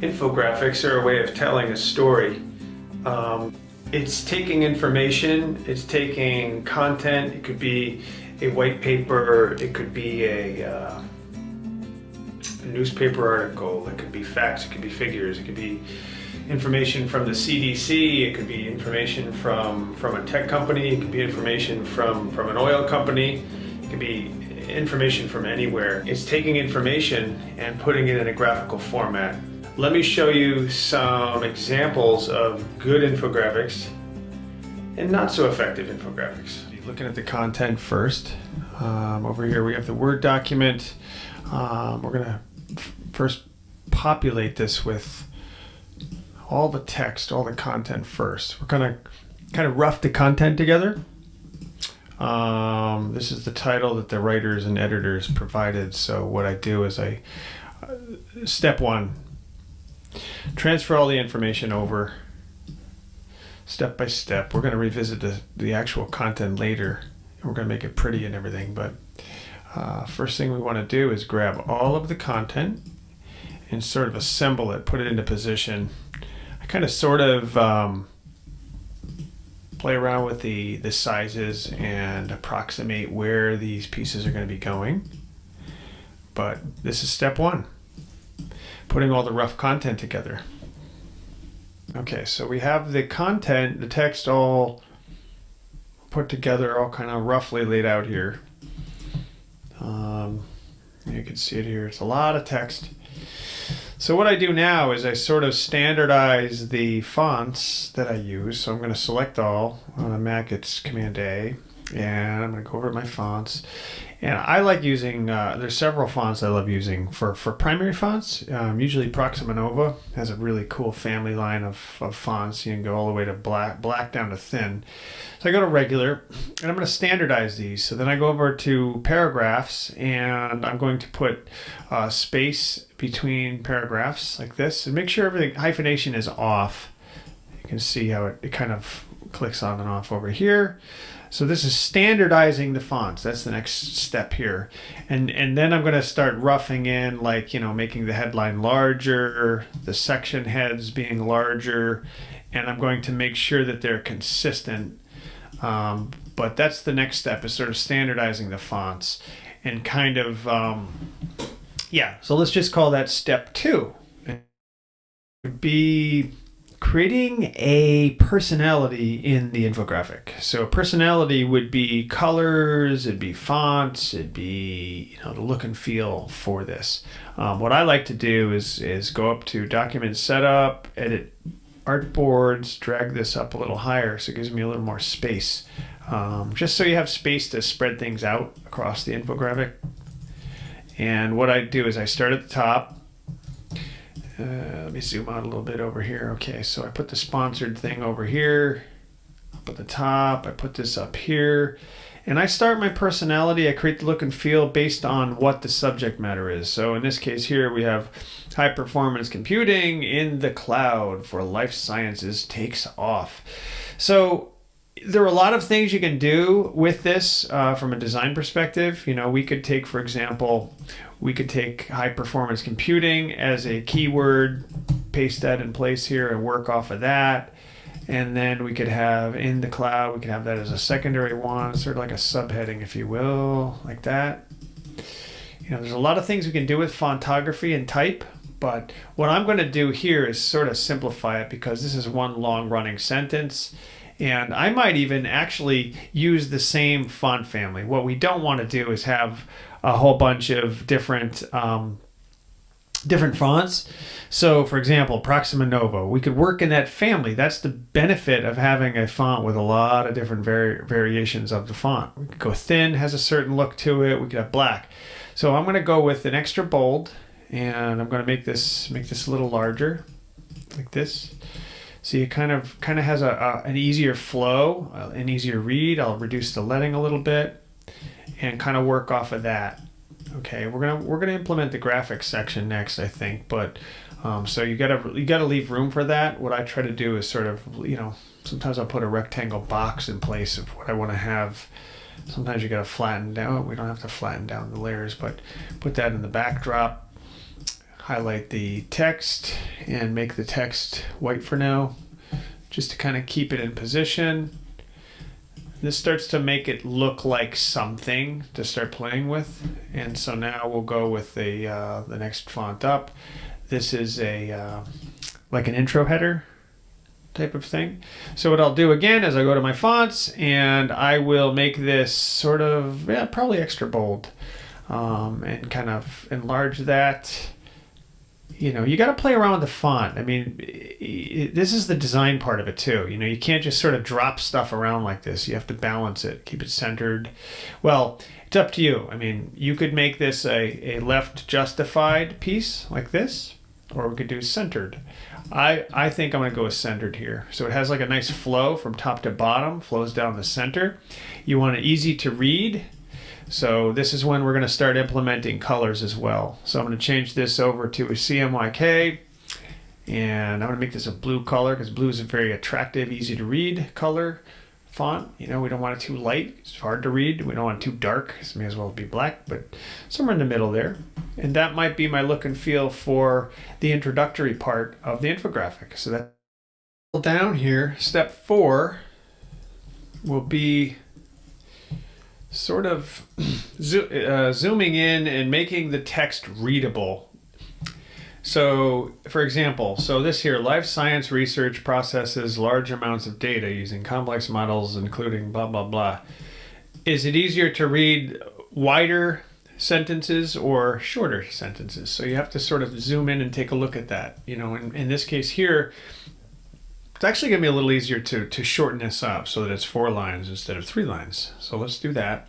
Infographics are a way of telling a story. It's taking information, it's taking content. It could be a white paper, it could be a newspaper article, it could be facts, it could be figures, it could be information from the CDC, it could be information from a tech company, it could be information from an oil company, it could be information from anywhere. It's taking information and putting it in a graphical format. Let me show you some examples of good infographics and not so effective infographics. Looking at the content first. Over here we have the Word document. We're going to first populate this with all the text, all the content first. We're going to kind of rough the content together. This is the title that the writers and editors provided. So what I do is step one, transfer all the information over step by step. We're going to revisit the actual content later. We're going to make it pretty and everything, but first thing we want to do is grab all of the content and sort of assemble it, put it into position. I kind of sort of play around with the sizes and approximate where these pieces are going to be going. But this is step one, putting all the rough content together. Okay, so we have the content, the text all put together, all kind of roughly laid out here. You can see it here. It's a lot of text. So what I do now is I sort of standardize the fonts that I use. So I'm going to select all. On a Mac, it's Command A. And I'm going to go over to my fonts. And I like using, there's several fonts I love using for primary fonts. Usually Proxima Nova has a really cool family line of fonts. You can go all the way to black down to thin. So I go to regular, and I'm going to standardize these. So then I go over to paragraphs, and I'm going to put space between paragraphs like this. And make sure everything, hyphenation is off. You can see how it kind of clicks on and off over here. So this is standardizing the fonts. That's the next step here. And then I'm going to start roughing in, like, making the headline larger, the section heads being larger, and I'm going to make sure that they're consistent. But that's the next step, is sort of standardizing the fonts and kind of, so let's just call that step two. It would be creating a personality in the infographic. So a personality would be colors, it'd be fonts, it'd be the look and feel for this. What I like to do is go up to Document Setup, Edit Artboards, drag this up a little higher so it gives me a little more space. Just so you have space to spread things out across the infographic. And what I do is I start at the top. Let me zoom out a little bit over here. Okay, so I put the sponsored thing over here, up at the top. I put this up here. And I start my personality. I create the look and feel based on what the subject matter is. So in this case here, we have high performance computing in the cloud for life sciences takes off. So there are a lot of things you can do with this from a design perspective. We could take, for example, high performance computing as a keyword, paste that in place here and work off of that. And then we could have in the cloud, we could have that as a secondary one, sort of like a subheading, if you will, like that. There's a lot of things we can do with fontography and type, but what I'm going to do here is sort of simplify it, because this is one long running sentence. And I might even actually use the same font family. What we don't want to do is have a whole bunch of different fonts. So for example, Proxima Nova, we could work in that family. That's the benefit of having a font with a lot of different variations of the font. We could go thin, has a certain look to it. We could have black. So I'm going to go with an extra bold, and I'm going to make this a little larger, like this. So it kind of has an easier flow, an easier read. I'll reduce the leading a little bit and kind of work off of that. Okay, we're gonna implement the graphics section next, I think. But so you gotta leave room for that. What I try to do is sort of, sometimes I'll put a rectangle box in place of what I want to have. Sometimes you gotta flatten down. We don't have to flatten down the layers, but put that in the backdrop. highlight the text and make the text white for now, just to kind of keep it in position. This starts to make it look like something to start playing with. And so now we'll go with the next font up. This is a like an intro header type of thing. So what I'll do again is I go to my fonts and I will make this sort of, probably extra bold, and kind of enlarge that. You know, you got to play around with the font. I mean, this is the design part of it too. You know, you can't just sort of drop stuff around like this. You have to balance it, keep it centered. Well, it's up to you. I mean, you could make this a left justified piece like this, or we could do centered. I think I'm going to go with centered here. So it has like a nice flow from top to bottom, flows down the center. You want it easy to read. So this is when we're going to start implementing colors as well. So I'm going to change this over to a CMYK, and I'm going to make this a blue color because blue is a very attractive, easy to read color font. You know, we don't want it too light. It's hard to read. We don't want it too dark. It may as well be black, but somewhere in the middle there. And that might be my look and feel for the introductory part of the infographic. So that down here, step 4 will be sort of zooming in and making the text readable. So, for example, so this here, life science research processes large amounts of data using complex models, including blah, blah, blah. Is it easier to read wider sentences or shorter sentences? So you have to sort of zoom in and take a look at that. You know, in this case here, it's actually going to be a little easier to shorten this up so that it's 4 lines instead of 3 lines. So let's do that.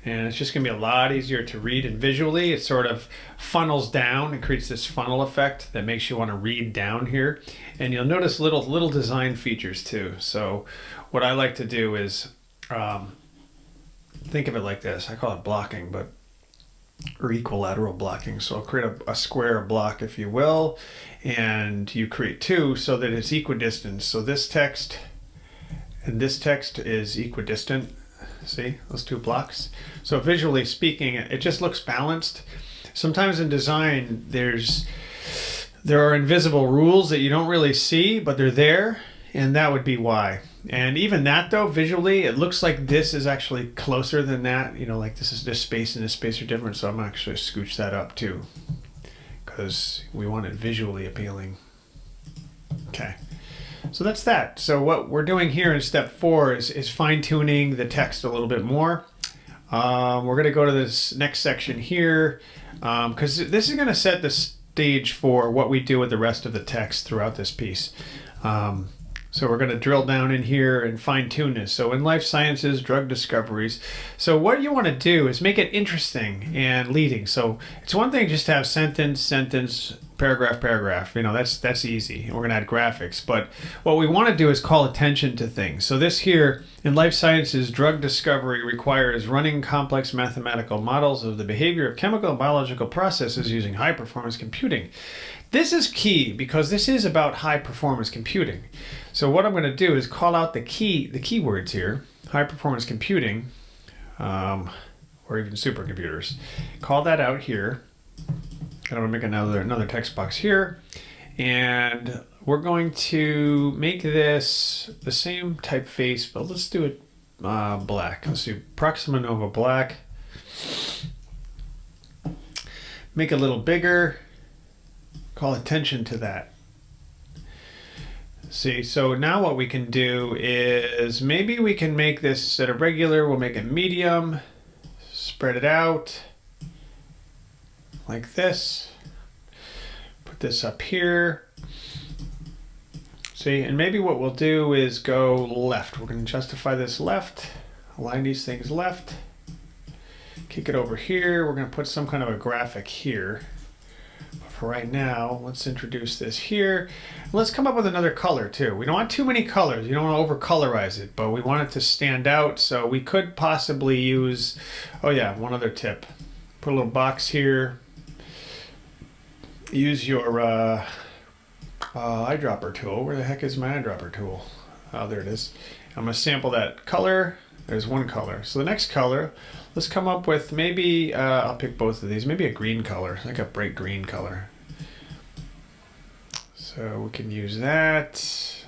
And it's just going to be a lot easier to read, and visually it sort of funnels down. It creates this funnel effect that makes you want to read down here. And you'll notice little design features too. So what I like to do is think of it like this. I call it blocking, or equilateral blocking. So I'll create a square block, if you will, and you create 2 so that it's equidistant. So this text and this text is equidistant. See those 2 blocks? So visually speaking, it just looks balanced. Sometimes in design, there are invisible rules that you don't really see, but they're there, and that would be why. And even that though, visually, it looks like this is actually closer than that. You know, like this space and this space are different, so I'm actually scooch that up too, because we want it visually appealing. Okay. So that's that. So what we're doing here in step 4 is fine-tuning the text a little bit more. We're going to go to this next section here, because this is going to set the stage for what we do with the rest of the text throughout this piece. So we're going to drill down in here and fine-tune this. So in life sciences, drug discoveries. So what you want to do is make it interesting and leading. So it's one thing just to have sentence, paragraph, paragraph. You know, that's easy. We're going to add graphics. But what we want to do is call attention to things. So this here, in life sciences, drug discovery requires running complex mathematical models of the behavior of chemical and biological processes using high-performance computing. This is key because this is about high-performance computing. So what I'm going to do is call out the keywords here, high-performance computing, or even supercomputers. Call that out here. I'm going to make another text box here, and we're going to make this the same typeface, but let's do it black. Let's do Proxima Nova black. Make it a little bigger. Call attention to that. See, so now what we can do is maybe we can make this instead of regular, we'll make it medium, spread it out like this. Put this up here. See, and maybe what we'll do is go left. We're going to justify this left, align these things left, kick it over here. We're going to put some kind of a graphic here. For right now, let's introduce this here. Let's come up with another color too. We don't want too many colors. You don't want to over colorize it, but we want it to stand out. So we could possibly use, oh yeah, one other tip. Put a little box here. Use your eyedropper tool. Where the heck is my eyedropper tool? Oh, there it is. I'm going to sample that color. There's one color. So the next color, let's come up with maybe, I'll pick both of these, maybe a green color, like a bright green color. So we can use that.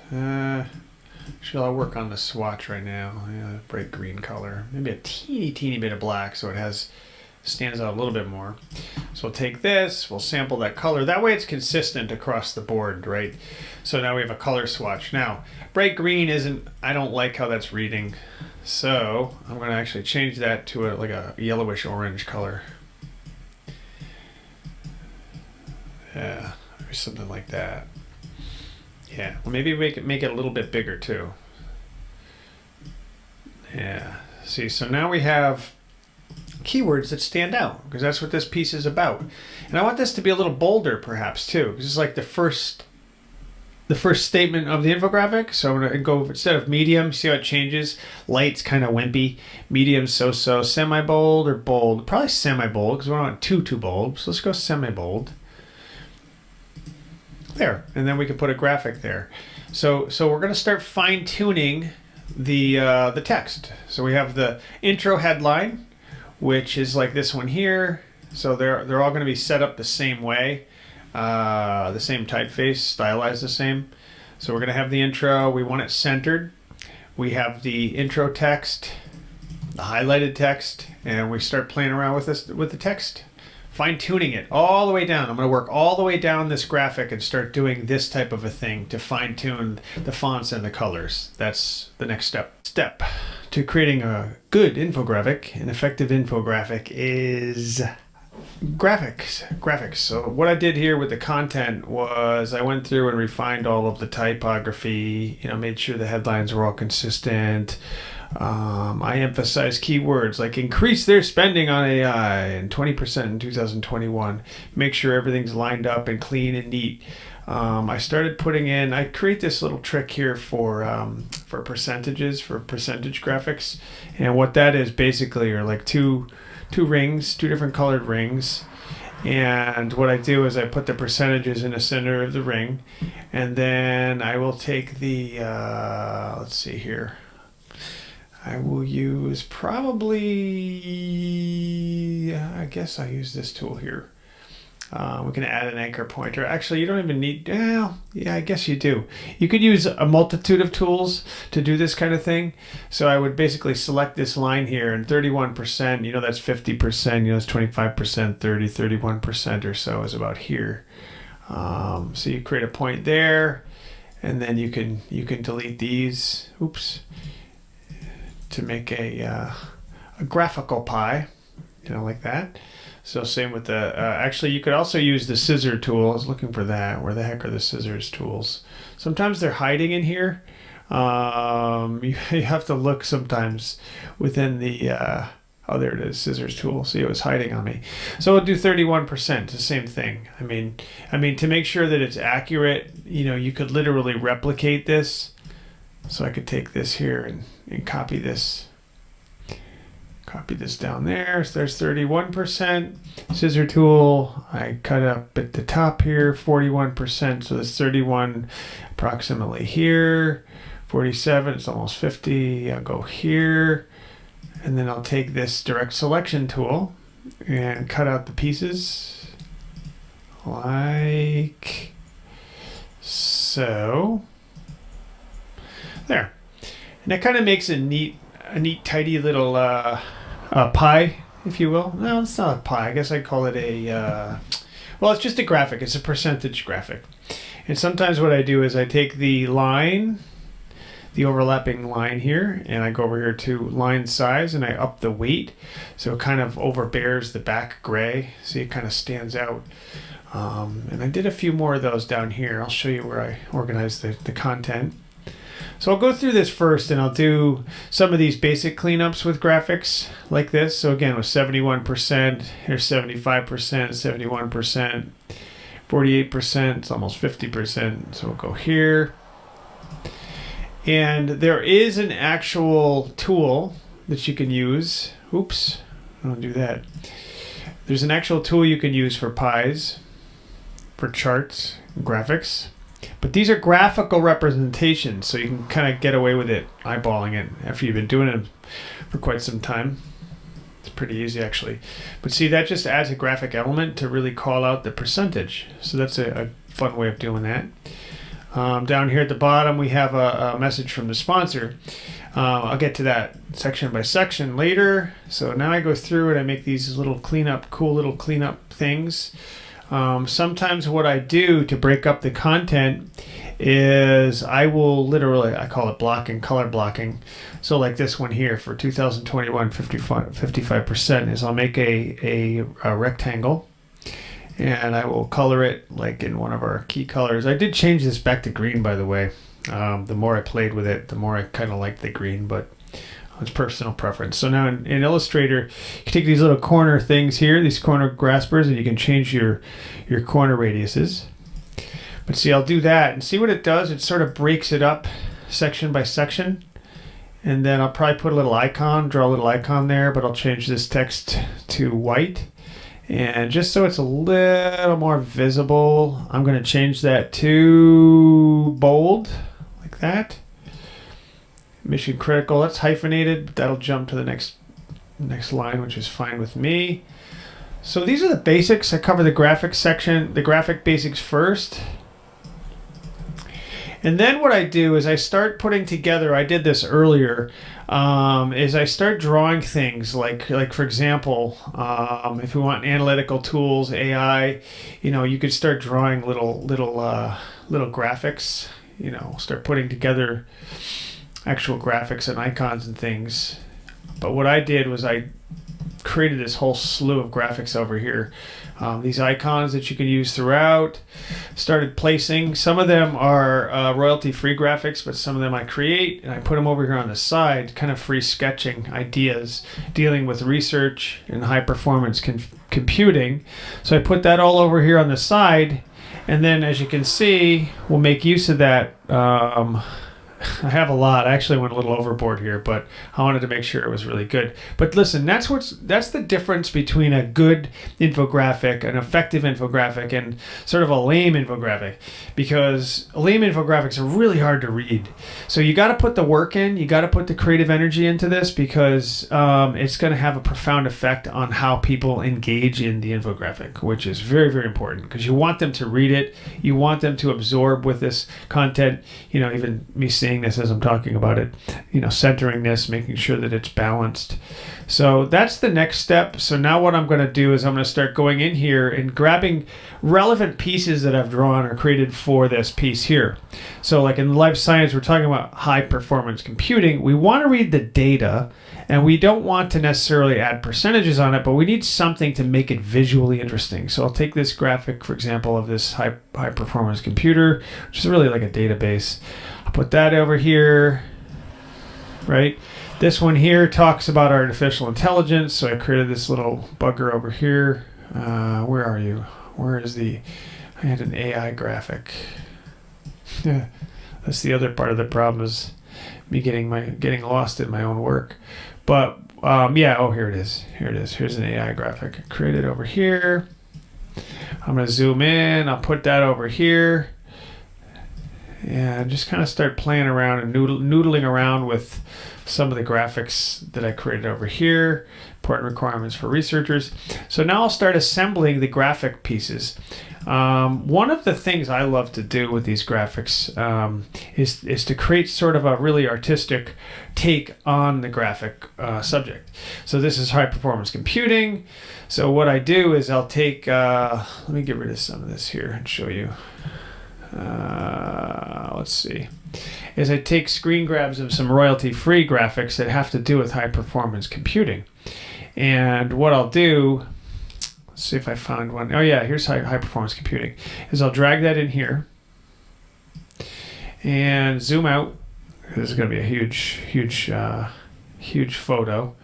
I'll work on the swatch right now. Yeah, bright green color. Maybe a teeny bit of black so it stands out a little bit more. So we'll take this, we'll sample that color. That way it's consistent across the board, right? So now we have a color swatch. Now, bright green I don't like how that's reading. So I'm going to actually change that to like a yellowish orange color. Yeah, or something like that. Yeah, well, maybe make it a little bit bigger too. Yeah, see, so now we have keywords that stand out because that's what this piece is about. And I want this to be a little bolder perhaps too, because it's like the first statement of the infographic. So I'm gonna go, instead of medium, see how it changes? Light's kind of wimpy, medium so-so, semi-bold or bold, probably semi-bold because we don't want too bold. So let's go semi-bold. There, and then we can put a graphic there. So we're going to start fine-tuning the text. So we have the intro headline, which is like this one here. So they're all going to be set up the same way, the same typeface, stylized the same. So we're going to have the intro. We want it centered. We have the intro text, the highlighted text, and we start playing around with the text. Fine-tuning it all the way down. I'm going to work all the way down this graphic and start doing this type of a thing to fine-tune the fonts and the colors. That's the next step to creating a good infographic. An effective infographic is graphics. So what I did here with the content was I went through and refined all of the typography, made sure the headlines were all consistent. I emphasize keywords like increase their spending on AI and 20% in 2021. Make sure everything's lined up and clean and neat. I started putting in, I create this little trick here for percentages, for percentage graphics. And what that is basically are like two rings, two different colored rings. And what I do is I put the percentages in the center of the ring. And then I will take the, let's see here. I will use probably, I guess I'll use this tool here. We can add an anchor pointer. Actually, you don't even need, yeah, I guess you do. You could use a multitude of tools to do this kind of thing. So I would basically select this line here and 31%, that's 50%, that's 25%, 31% or so is about here. So you create a point there and then you can delete these. Oops. To make a graphical pie, like that. So same with the, actually you could also use the scissor tool. I was looking for that. Where the heck are the scissors tools? Sometimes they're hiding in here. You have to look sometimes within the, oh there it is, scissors tool. See, it was hiding on me. So we'll do 31%, the same thing. I mean, to make sure that it's accurate, you could literally replicate this. So I could take this here and copy this. Copy this down there. So there's 31%. Scissor tool. I cut up at the top here, 41%. So there's 31 approximately here. 47, it's almost 50. I'll go here. And then I'll take this direct selection tool and cut out the pieces like so. There, and that kind of makes a neat, tidy little pie, if you will. No, it's not a pie. I guess I'd call it a. Well, it's just a graphic. It's a percentage graphic. And sometimes what I do is I take the line, the overlapping line here, and I go over here to line size, and I up the weight, so it kind of overbears the back gray. See, it kind of stands out. And I did a few more of those down here. I'll show you where I organize the content. So I'll go through this first and I'll do some of these basic cleanups with graphics like this. So again, with 71%, here's 75%, 71%, 48%, it's almost 50%. So we'll go here. And there is an actual tool that you can use. Oops, I don't do that. There's an actual tool you can use for pies, for charts, graphics. But these are graphical representations, so you can kind of get away with it eyeballing it after you've been doing it for quite some time. It's pretty easy actually. But see, that just adds a graphic element to really call out the percentage. So that's a fun way of doing that. Down here at the bottom, we have a message from the sponsor. I'll get to that section by section later. So now I go through and I make these cool little cleanup things. Sometimes what I do to break up the content is I call it blocking, color blocking. So like this one here for 2021 55% is I'll make a rectangle, and I will color it like in one of our key colors. I did change this back to green, by the way. The more I played with it, the more I kind of liked the green, but it's personal preference. So now in Illustrator, you can take these little corner things here, these corner graspers, and you can change your corner radiuses. But see, I'll do that and see what it does. It sort of breaks it up section by section. And then I'll probably put a little icon, draw a little icon there, but I'll change this text to white. And just so it's a little more visible, I'm going to change that to bold, like that. Mission critical, that's hyphenated, but that'll jump to the next line, which is fine with me. So these are the basics. I cover the graphics section, the graphic basics first. And then what I do is I start putting together, I did this earlier, is I start drawing things like for example, if we want analytical tools, AI, you could start drawing little graphics, start putting together actual graphics and icons and things. But what I did was I created this whole slew of graphics over here. These icons that you can use throughout, started placing. Some of them are royalty-free graphics, but some of them I create, and I put them over here on the side, kind of free sketching ideas, dealing with research and high-performance computing. So I put that all over here on the side, and then as you can see, we'll make use of that. I have a lot. I actually went a little overboard here, but I wanted to make sure it was really good. But listen, that's the difference between a good infographic, an effective infographic, and sort of a lame infographic. Because lame infographics are really hard to read. So you got to put the work in. You got to put the creative energy into this because it's going to have a profound effect on how people engage in the infographic, which is very, very important because you want them to read it. You want them to absorb with this content. Even me saying this as I'm talking about it, centering this, making sure that it's balanced. So that's the next step. So now what I'm going to do is I'm going to start going in here and grabbing relevant pieces that I've drawn or created for this piece here. So like in life science, we're talking about high performance computing. We want to read the data and we don't want to necessarily add percentages on it, but we need something to make it visually interesting. So I'll take this graphic, for example, of this high performance computer, which is really like a database. I'll put that over here, right? This one here talks about artificial intelligence. So I created this little bugger over here. Where are you? Where is I had an AI graphic. Yeah, that's the other part of the problem is me getting lost in my own work. But here it is. Here's an AI graphic. I created over here. I'm going to zoom in. I'll put that over here. And just kind of start playing around and noodling around with some of the graphics that I created over here. Important requirements for researchers. So now I'll start assembling the graphic pieces. One of the things I love to do with these graphics is to create sort of a really artistic take on the graphic subject. So this is high performance computing. So what I do is I'll take, let me get rid of some of this here and show you. Let's see, is I take screen grabs of some royalty-free graphics that have to do with high-performance computing. And what I'll do, let's see if I found one. Oh yeah, here's high-performance computing. Is I'll drag that in here and zoom out. This is going to be a huge photo.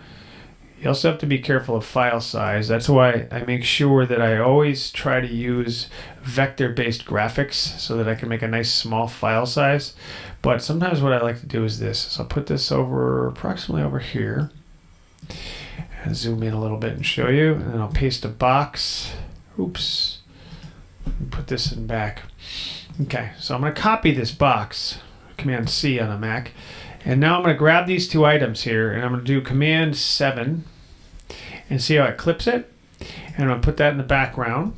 You also have to be careful of file size. That's why I make sure that I always try to use vector-based graphics so that I can make a nice small file size. But sometimes what I like to do is this. So I'll put this over approximately over here and zoom in a little bit and show you. And then I'll paste a box. Oops. And put this in back. Okay, so I'm going to copy this box. Command C on a Mac. And now I'm going to grab these two items here and I'm going to do Command 7. and see how it clips it. And I'm going to put that in the background.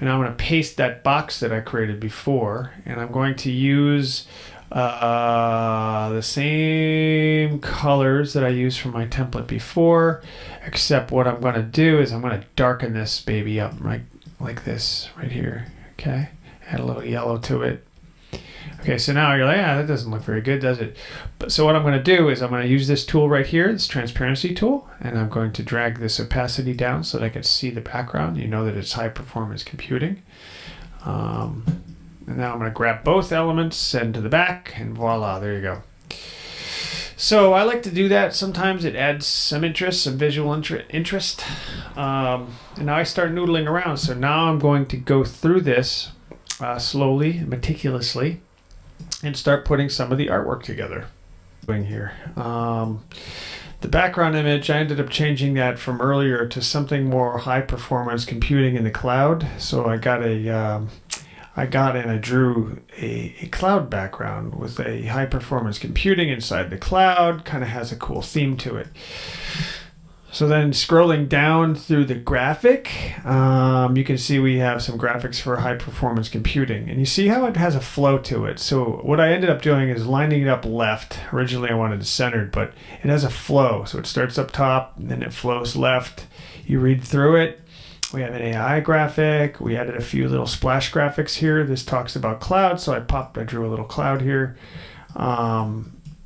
And I'm going to paste that box that I created before. And I'm going to use the same colors that I used for my template before, except what I'm going to do is I'm going to darken this baby up right like this right here. Okay, add a little yellow to it. Okay, so now you're like, that doesn't look very good, does it? But so what I'm going to do is I'm going to use this tool right here, this transparency tool, and I'm going to drag this opacity down so that I can see the background. You know that it's high performance computing. And now I'm going to grab both elements, send to the back, and voila, there you go. So I like to do that. Sometimes it adds some interest, some visual interest. And now I start noodling around. So now I'm going to go through this slowly, meticulously, and start putting some of the artwork together. Here, the background image, I ended up changing that from earlier to something more high performance computing in the cloud. So I drew a cloud background with a high performance computing inside the cloud. Kind of has a cool theme to it. So then scrolling down through the graphic, you can see we have some graphics for high performance computing. And you see how it has a flow to it. So what I ended up doing is lining it up left. Originally I wanted it centered, but it has a flow. So it starts up top, and then it flows left. You read through it. We have an AI graphic. We added a few little splash graphics here. This talks about cloud, so I drew a little cloud here.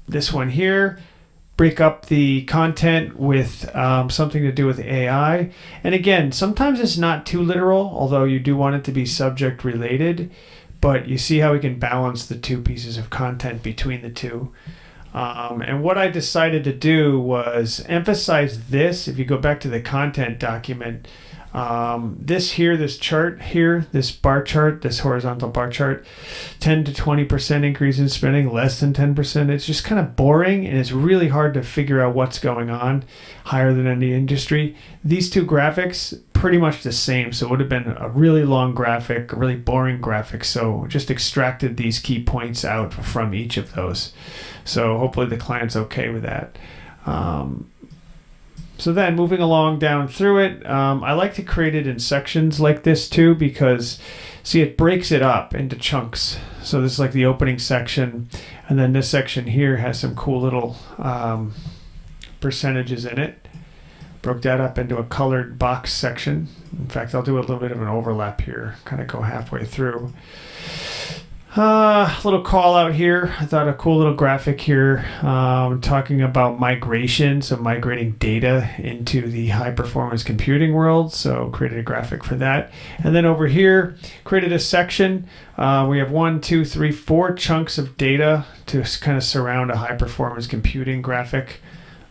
This one here, break up the content with something to do with AI. And again, sometimes it's not too literal, although you do want it to be subject related. But you see how we can balance the two pieces of content between the two. And what I decided to do was emphasize this. If you go back to the content document, this chart here, this bar chart, this horizontal bar chart, 10 to 20% increase in spending, less than 10%. It's just kind of boring, and it's really hard to figure out what's going on, higher than any industry. These two graphics, pretty much the same. So it would have been a really long graphic, a really boring graphic. So just extracted these key points out from each of those. So hopefully the client's okay with that. So then moving along down through it, I like to create it in sections like this too, because see, it breaks it up into chunks. So this is like the opening section, and then this section here has some cool little percentages in it. Broke that up into a colored box section. In fact, I'll do a little bit of an overlap here, kind of go halfway through. Little call out here. I thought a cool little graphic here talking about migration, so migrating data into the high performance computing world. So created a graphic for that. And then over here, created a section. We have 1, 2, 3, 4 chunks of data to kind of surround a high performance computing graphic.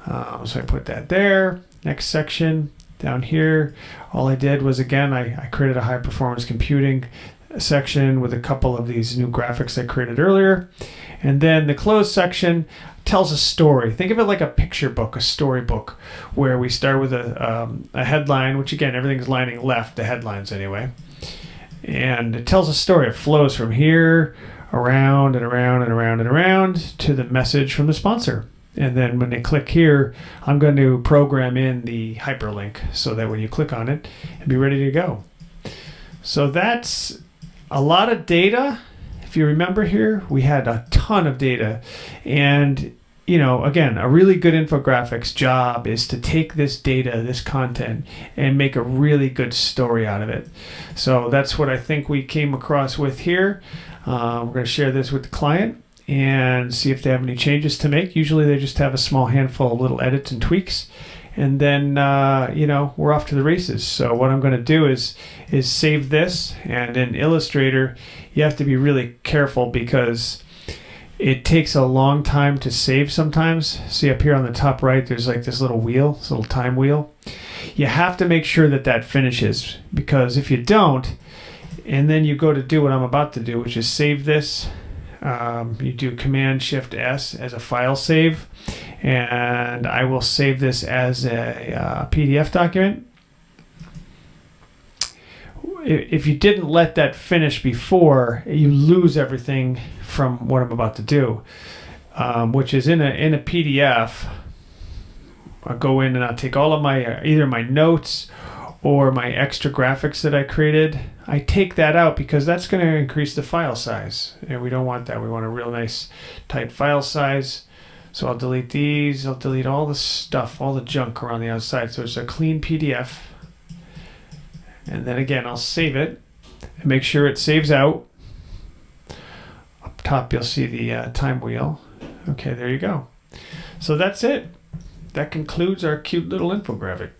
So I put that there. Next section down here, all I did was, again, I created a high performance computing section with a couple of these new graphics I created earlier. And then the closed section tells a story. Think of it like a picture book, a storybook, where we start with a headline, which again, everything's lining left, the headlines anyway. And it tells a story. It flows from here around and around and around and around to the message from the sponsor. And then when they click here, I'm going to program in the hyperlink so that when you click on it, it'll be ready to go. So that's a lot of data. If you remember here, we had a ton of data. And, you know, again, a really good infographics job is to take this data, this content, and make a really good story out of it. So that's what I think we came across with here. We're going to share this with the client and see if they have any changes to make. Usually they just have a small handful of little edits and tweaks. And then, we're off to the races. So what I'm going to do is save this. And in Illustrator, you have to be really careful because it takes a long time to save sometimes. See up here on the top right, there's like this little wheel, this little time wheel. You have to make sure that finishes, because if you don't, and then you go to do what I'm about to do, which is save this, you do Command-Shift-S as a file save. And I will save this as a PDF document. If you didn't let that finish before, you lose everything from what I'm about to do, which is in a PDF. I'll go in and I'll take all of my either my notes or my extra graphics that I created. I take that out because that's going to increase the file size, and we don't want that. We want a real nice tight file size. So I'll delete these. I'll delete all the stuff, all the junk around the outside, so it's a clean PDF. And then again, I'll save it and make sure it saves out. Up top you'll see the time wheel. Okay, there you go. So that's it. That concludes our cute little infographic.